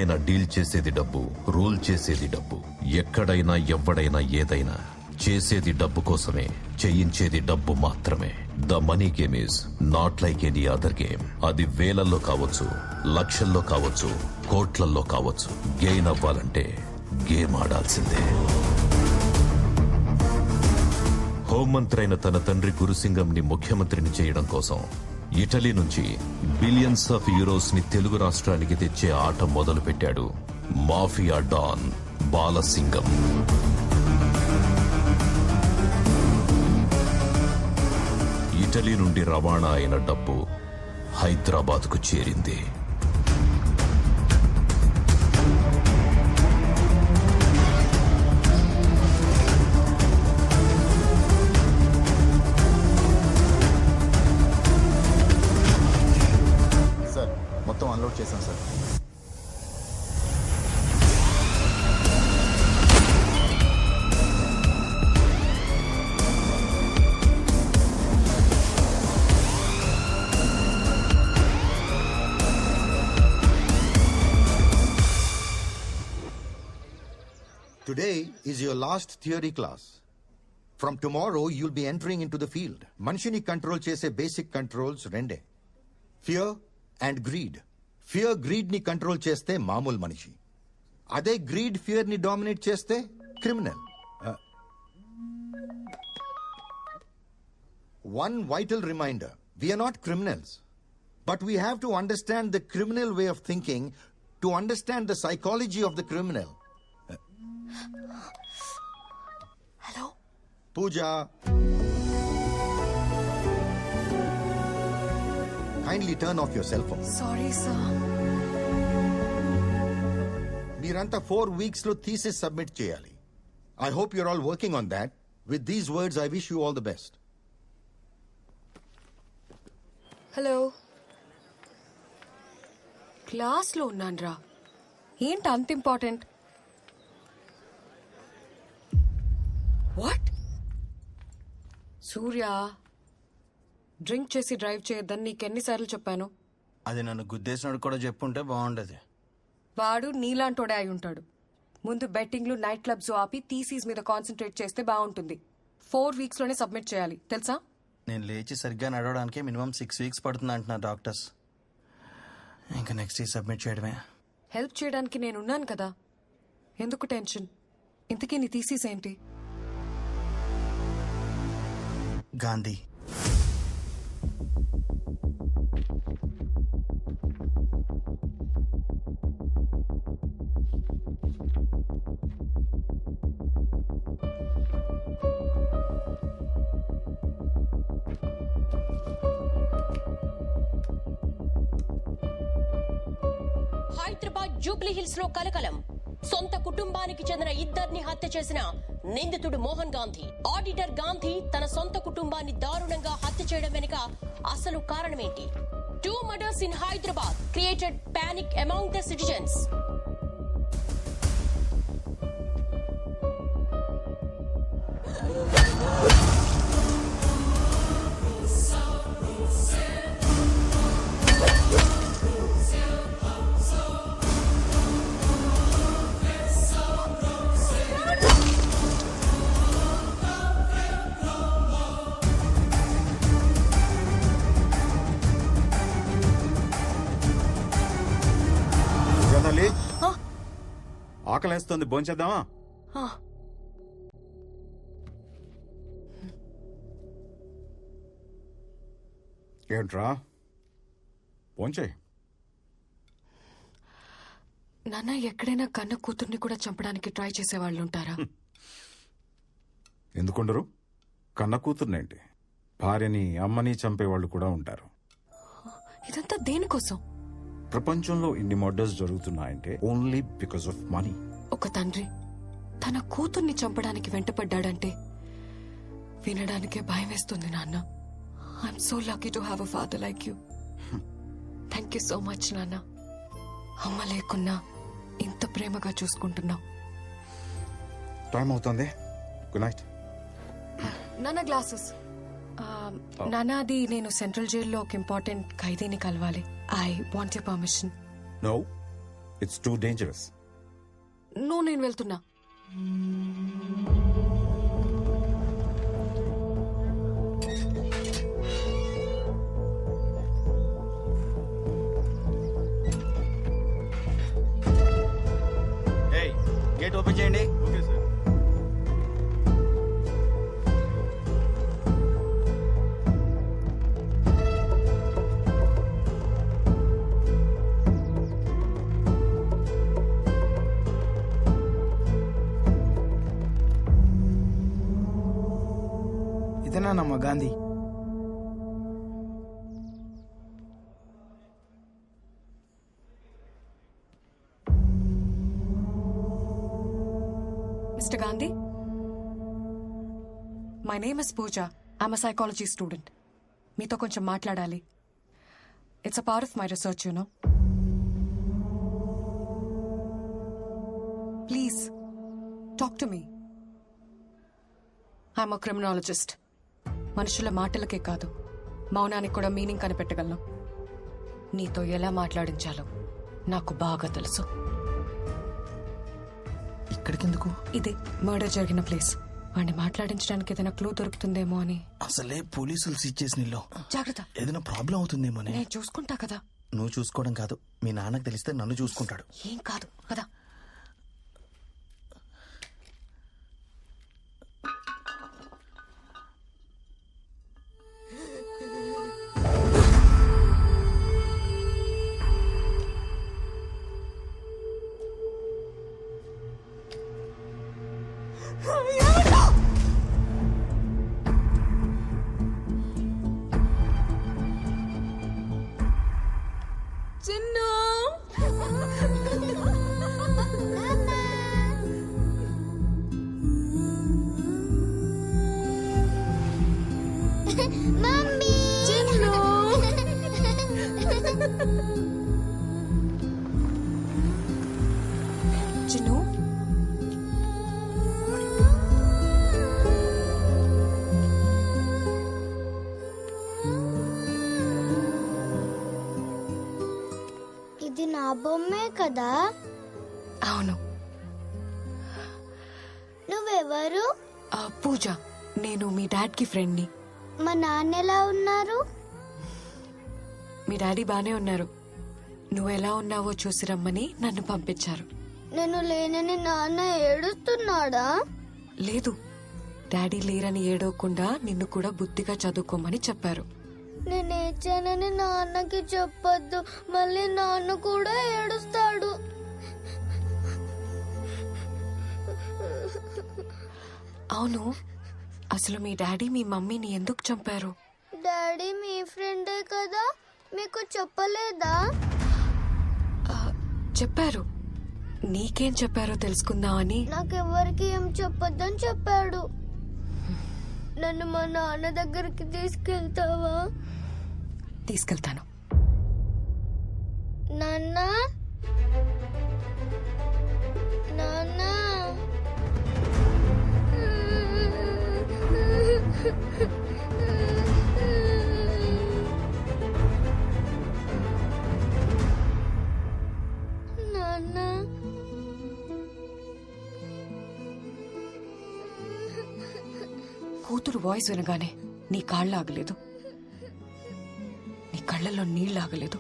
ఎక్కడైనా డీల్ చేసేది డబ్బు, రూల్ చేసేది డబ్బు. ఎక్కడైనా ఎవడైనా ఏదైనా చేసేది డబ్బు కోసమే, చేయించేది డబ్బు మాత్రమే. The money game is not like any other game. అది వేలల్లో కావచ్చు, లక్షల్లో కావచ్చు, కోట్లల్లో కావచ్చు. గెయిన్ అవ్వాలంటే గేమ్ ఆడాల్సిందే. హోంమంత్రి అయిన తన తండ్రి గురుసింగంని ముఖ్యమంత్రిని చేయడం కోసం ఇటలీ నుంచి బిలియన్స్ ఆఫ్ యూరోస్ ని తెలుగు రాష్ట్రానికి తెచ్చే ఆట మొదలు పెట్టాడు మాఫియా డాన్ బాలసింగం. ఇటలీ నుండి రవాణా అయిన డబ్బు హైదరాబాద్కు చేరింది. సార్ మొత్తం అన్లోడ్ చేశాం sir. Today is your last theory class. From tomorrow, you'll be entering into the field. Manishini control chese basic controls rende. Fear and greed. Fear greed ni control cheste mamul manishi. Ade greed fear ni dominate cheste criminal. One vital reminder. We are not criminals. But we have to understand the criminal way of thinking to understand the psychology of the criminal. Hello? Pooja. Kindly turn off your cell phone. Sorry, sir. Meeranta 4 weeks lo thesis submit cheyali. I hope you're all working on that. With these words, I wish you all the best. Hello, క్లాస్లో ఉన్నాన్రా. ఏంటి అంత important? What? Surya, drink చేసి drive చేయొద్దని నీకెన్నిసార్లు చెప్పాను? అది నన్ను గుద్దేసినోడు కూడా చెప్పుంటే బాగుండేది. వాడు నీలాంటోడే అయి ఉంటాడు. ముందు బెట్టింగ్లు, నైట్ క్లబ్స్ ఆపి థీసీస్ మీద కాన్సన్ట్రేట్ చేస్తే బాగుంటుంది. 4 weeks లోనే సబ్మిట్ చేయాలి, తెలుసా? నేను లేచి సరిగ్గా నడవడానికి మినిమం 6 weeks పడుతుంది అంటున్నారు డాక్టర్స్. ఇంకా నెక్స్ట్ వీక్ సబ్మిట్ చేయడమే. హెల్ప్ చేయడానికి నేనున్నాను కదా, ఎందుకు టెన్షన్? ఇంతకీ నీ థీసీస్ ఏంటి? గాంధీ. హైదరాబాద్ జూబ్లీ హిల్స్ లో కలకలం. సొంత కుటుంబానికి చెందిన ఇద్దరిని హత్య చేసిన నిందితుడు మోహన్ గాంధీ. ఆడిటర్ గాంధీ తన సొంత కుటుంబాన్ని దారుణంగా హత్య చేయడం వెనుక అసలు కారణమేంటి? 2 murders in Hyderabad created panic among the citizens. ఆకలేస్తుంది, భోంచేద్దామా? ఏంట్రా భోంచే. నాన్న, ఎక్కడైనా కన్న కూతుర్ని కూడా చంపడానికి ట్రై చేసేవాళ్ళు ఉంటారా? ఎందుకుండరు? కన్న కూతుర్నేంటి, భార్యని అమ్మని చంపేవాళ్ళు కూడా ఉంటారు. ఇదంతా దేనికోసం? ప్రపంచంలో ఇన్ని మర్డర్స్ జరుగుతున్నాయంటే ఓన్లీ బికాస్ ఆఫ్ మనీ. ఒక తండ్రి తన కూతుర్ని చంపడానికి వెంటపడ్డాడంటే వినడానికే భయం వేస్తుంది నాన్న. I'm so lucky to have a father like you. Thank you so much నాన్న. అమ్మ లేకున్నా ఇంత ప్రేమగా చూసుకుంటున్నావు. టైం అవుతుంది, గుడ్ నైట్. నాన్న గ్లాసెస్. నాన్న, అది నేను సెంట్రల్ జైల్లో ఒక ఇంపార్టెంట్ ఖైదీని కలవాలి. I want your permission. No, it's too dangerous. నేను వెళ్తున్నా. గేట్ ఓపెన్ చేయండి. ఇదేనా Gandhi? Mr. Gandhi? My name is Pooja. I'm a psychology student. మీతో కొంచెం మాట్లాడాలి. It's a part of my research, you know. Please, talk to me. I'm a criminologist. మనుషుల మాటలకే కాదు, మౌనానికి కూడా మీనింగ్ కనిపెట్టగలను. నీతో ఎలా మాట్లాడించాలో నాకు బాగా తెలుసు. ఇక్కడికెందుకు? ఇది మర్డర్ జరిగిన ప్లేస్. వాడిని మాట్లాడించడానికి ఏదైనా క్లూ దొరుకుతుందేమో అని. అసలే పోలీసులు సీజ్ చేసిన ఇల్లు. జాగ్రత్త, ఏదైనా ప్రాబ్లం అవుతుందేమో అని. నేను చూసుకుంటా కదా. నువ్వు చూసుకోవడం కాదు, మీ నాన్నకు తెలిస్తే నన్ను చూసుకుంటాడు. ఏం కాదు కదా. చిన్ను, ఇది నా బొమ్మే కదా? అవును. నువ్వెవరు? పూజ, నేను మీ డాడ్కి ఫ్రెండ్ని. మా నాన్న ఎలా ఉన్నారు? మీ డాడీ బానే ఉన్నారు. నువ్వు ఎలా ఉన్నావో చూసి రమ్మని నన్ను పంపించారు. నేను లేనని నాన్న ఏడుస్తున్నాడా? లేదు, డాడీ లేరని ఏడవకుండా నిన్ను కూడా బుద్ధిగా చదువుకోమని చెప్పారు. నేను ఏడ్చానని నాన్నకి చెప్పొద్దు, మళ్ళీ నాన్న కూడా ఏడుస్తాడు. అవును, అసలు మీ డాడీ మీ మమ్మీని ఎందుకు చంపారు? డాడీ మీ ఫ్రెండే కదా, మీకు చెప్పలేదా? చెప్పారు. నీకేం చెప్పారో తెలుసుకుందామని. నాకెవరికి ఏం చెప్పొద్దని చెప్పాడు. నన్ను మా నాన్న దగ్గరికి తీసుకెళ్తావా? తీసుకెళ్తాను. నాన్న, నాన్న. నాన్న. కూతురు వాయిస్ వినగానే నీ కాళ్ళు ఆగలేదు, నీ కళ్ళల్లో నీళ్ళు ఆగలేదు.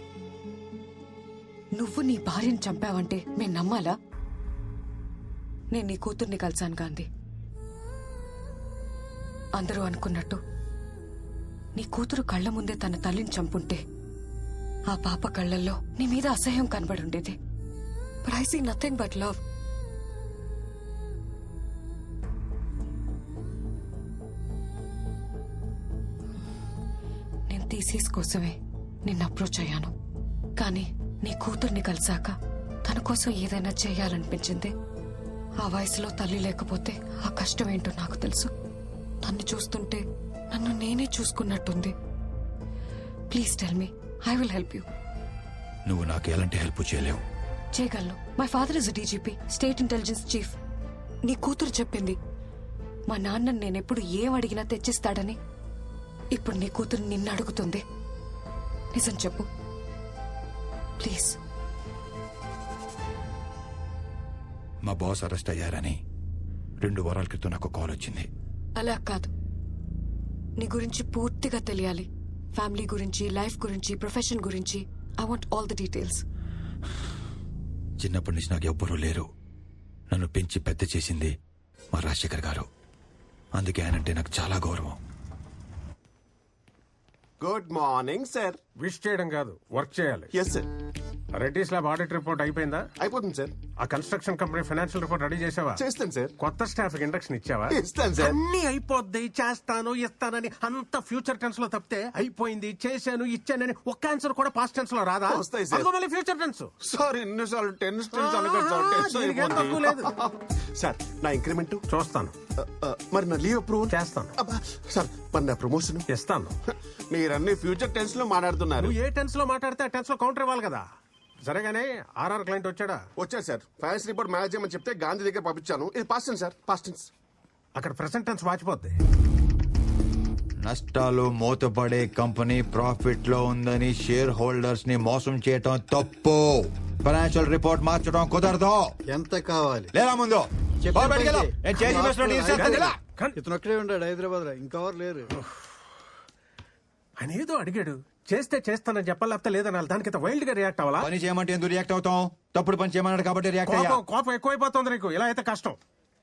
నువ్వు నీ భార్యను చంపావంటే మేము నమ్మాలా? నేను నీ కూతుర్ని కలిశాను గాంధీ. అందరూ అనుకున్నట్టు నీ కూతురు కళ్ళ ముందే తన తల్లిని చంపుంటే ఆ పాప కళ్ళల్లో నీ మీద అసహ్యం కనబడి ఉండేది. But I see nothing but love. నేను థీసిస్ కోసమే నిన్ను అప్రోచ్ అయ్యాను, కానీ నీ కూతుర్ని కలిసాక తన కోసం ఏదైనా చేయాలనిపించింది. ఆ వయసులో తల్లి లేకపోతే ఆ కష్టం ఏంటో నాకు తెలుసు. తన్ని చూస్తుంటే నన్ను నేనే చూసుకున్నట్టుంది. Please tell me, I will help you. నువ్వు నాకు ఎలాంటి హెల్ప్ చేయలేవు. చేయగలను. My father is DGP, state intelligence chief. నీ కూతురు చెప్పింది మా నాన్న నేనెప్పుడు ఏం అడిగినా తెచ్చిస్తాడని. ఇప్పుడు నీ కూతురు నిన్ను అడుగుతుంది. నిజం చెప్పు ప్లీజ్. మా బాస్ అరెస్ట్ అయ్యారని 2 వారాల క్రితం నాకు కాల్ వచ్చింది. అలా కాదు, నీ గురించి పూర్తిగా తెలియాలి. ఫ్యామిలీ గురించి, లైఫ్ గురించి, ప్రొఫెషన్ గురించి. I want all the details. చిన్నప్పటి నుంచి నాకు ఎవ్వరూ లేరు. నన్ను పెంచి పెద్ద చేసింది మా రాజశేఖర్ గారు. అందుకే ఆయనంటే నాకు చాలా గౌరవం. Good morning sir. విష్ చేయడం కాదు, వర్క్ చేయాలి. Yes sir. Reddy's lab audit report అయిపోయిందా? అయిపోతుంది సార్. ఆ construction company financial report ready చేసావా? చేస్తాను సార్. కొత్త స్టాఫ్ ఇండక్షన్ ఇచ్చావా? ఇస్తాను సార్. అన్ని అయిపోద్ది, చేస్తాను ఇస్తానని అంత ఫ్యూచర్ టెన్స్ లో తప్పితే అయిపోయింది, చేశాను, ఇచ్చానని ఒక్క ఆన్సర్ కూడా పాస్ట్ టెన్స్ లో రాదా? వస్తాయి సార్. మళ్ళీ ఫ్యూచర్ టెన్స్. సార్ ఎన్నిసార్లు టెన్స్ సార్. నా ఇంక్రిమెంట్ చూస్తాను. మరి నా లీవ్ అప్రూవల్ చేస్తాను. సార్ మరి నా ప్రమోషన్ ఇస్తాను. మీరన్నీ ఫ్యూచర్ టెన్స్ లో మాట్లాడుతున్నారు. నువ్వు ఏ టెన్స్ లో మాట్లాడితే ఆ టెన్స్ లో కౌంటర్ ఇవ్వాలి కదా. సరేగానే ఆర్ఆర్ క్లయింట్ వచ్చాడా? వచ్చారు సార్. ఫైనాన్స్ రిపోర్ట్ మేనేజ్ చేయమని చెప్తే గాంధీ దగ్గర పంపించాను. ఇది past tense sir, past tense. అక్కడ ప్రెసెంట్ టెన్స్ వాచిపోద్ది. నష్టాలు మూతపడే కంపెనీ ప్రాఫిట్ లో ఉందని షేర్ హోల్డర్స్ ని మోసం చేయటం తప్పు. ఫైనాన్షియల్ రిపోర్ట్ మార్చడం కుదరదు. ఎంత కావాలి? లేదా ముందు ఇతను ఒక్కడే ఉన్నాడు హైదరాబాద్ లో, ఇంకెవరు లేరు. ఆయన ఏదో అడిగాడు, చేస్తే చేస్తానని చెప్పాలి, లేకపోతే లేదనాలి. దానికి వైల్డ్ గా రియాక్ట్ అవ్వాలా? పని చేయమంటే ఎందుకు రియాక్ట్ అవుతాం? తప్పుడు పని చేయమన్నాడు కాబట్టి రియాక్ట్ అయ్యా. కోపం ఎక్కువైపోతుంది నీకు. ఇలా అయితే కష్టం.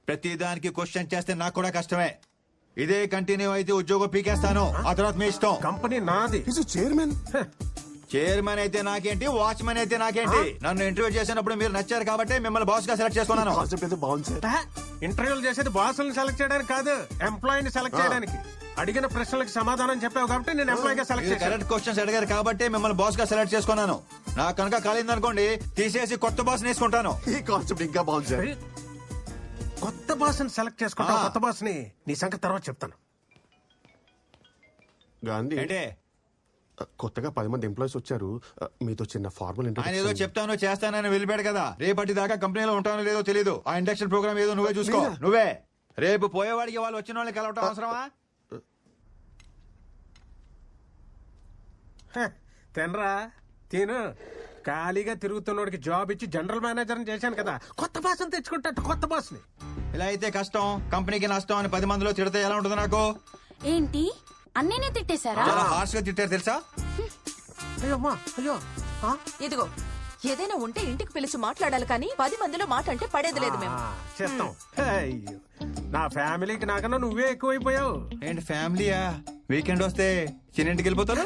ప్రతి దానికి క్వశ్చన్ చేస్తే నాకు కూడా కష్టమే. ఇదే కంటిన్యూ అయితే ఉద్యోగం పీకేస్తాను. ఆ తర్వాత మీ ఇష్టం. కంపెనీ నాది. చైర్మన్. చైర్మన్ అయితే నాకేంటి, వాచ్మెన్ అయితే నాకేంటి? నన్ను ఇంటర్వ్యూ చేసినప్పుడు మీరు నచ్చారు కాబట్టి మిమ్మల్ని బాస్ గా సెలెక్ట్ చేసుకున్నాను. బాగుంది సార్. ఇంటర్వ్యూలు చేసేది బాసులను సెలెక్ట్ చేయడానికి కాదు, ఎంప్లాయీని సెలెక్ట్ చేయడానికి. అడిగిన ప్రశ్నలకు సమాధానం చెప్పావు కాబట్టి నేను ఎంప్లాయీ గా సెలెక్ట్ చేశాను. కరెక్ట్ క్వశ్చన్స్ అడిగారు కాబట్టి మిమ్మల్ని బాస్ గా సెలెక్ట్ చేసుకున్నాను. నాకు కనుక కాలిందనుకోండి, తీసేసి కొత్త బాస్ వేసుకుంటాను. ఈ కాన్సెప్ట్ ఇంకా బాగుంది సార్. కొత్త బాస్ ని సెలెక్ట్ చేసుకుంటా. కొత్త బాస్ ని నీ సంగతి తర్వాత చెప్తాను. గాంధీ అంటే కొత్తగా 10 మంది ఎంప్లాయీస్ వచ్చారు. మీతో చిన్న ఫార్మల్ ఆయన ఏదో చెప్తాను చేస్తానని వెళ్ళిపోయాడు కదా. రేపటి దాకా కంపెనీలో ఉంటానో లేదో తెలీదు. ఆ ఇండక్షన్ ప్రోగ్రామ్ ఏదో నువ్వే చూసుకో. నువ్వే రేపు పోయేవాడికి వాళ్ళు వచ్చిన వాళ్ళని కలవటం అవసరమా? తినరా, తిను. ఖాళీగా తిరుగుతున్నోడికి జాబ్ ఇచ్చి జనరల్ మేనేజర్ చేశాను కదా. కొత్త బాస్ ని తెచ్చుకుంటా. కొత్త బాస్ ని. ఇలా అయితే కష్టం, కంపెనీకి నష్టం అని 10 మందిలో తిడితే ఎలా ఉంటుంది నాకు? ఏంటి అన్నీనే తిట్టేశారా? చాలా హార్ష్ గా తిట్టారు తెలుసా? అయ్యమ్మా, అయ్యో. ఇదిగో, ఏదైనా ఉంటే ఇంటికి పిలిచి మాట్లాడాలి కానీ 10 మందిలో మాట అంటే పడేది లేదు మేము. చేస్తాం. అయ్యో, నా ఫ్యామిలీకి నాకన్నా నువ్వే ఎక్కువైపోయావు. ఏంటి ఫ్యామిలీయా? వీకెండ్ వస్తే చిన్నింటికి వెళ్ళిపోతారు.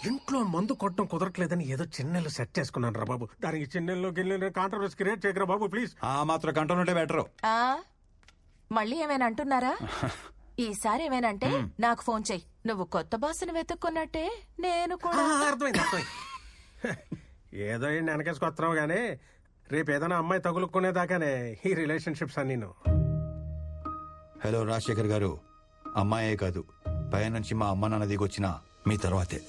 ఇంట్లో మందు కొట్టడం కుదరట్లేదని ఏదో చిన్నెళ్ళు సెట్ చేసుకున్నాను రా బాబు. దానికి చిన్నెల్లో గిన్నెలు కాంట్రవర్సీ క్రియేట్ చేయకరా బాబు ప్లీజ్. ఆ మాత్రం కంట్రోల్ ఉంటే బెటర్. మళ్ళీ ఏమైనా అంటున్నారా? ఈసారి ఏమైనంటే నాకు ఫోన్ చెయ్యి. నువ్వు కొత్త బాసుని వెతుక్కున్నట్టే నేను కూడా. అర్థమైంది. ఏదో వెనకేసుకొస్తున్నావు గానీ రేపు ఏదైనా అమ్మాయి తగులుకునేదాకానే ఈ రిలేషన్షిప్స్ అన్ని. హలో రాజశేఖర్ గారు, అమ్మాయే కాదు పై నుంచి మా అమ్మ నాన్న దిగొచ్చిన మీ తర్వాతే.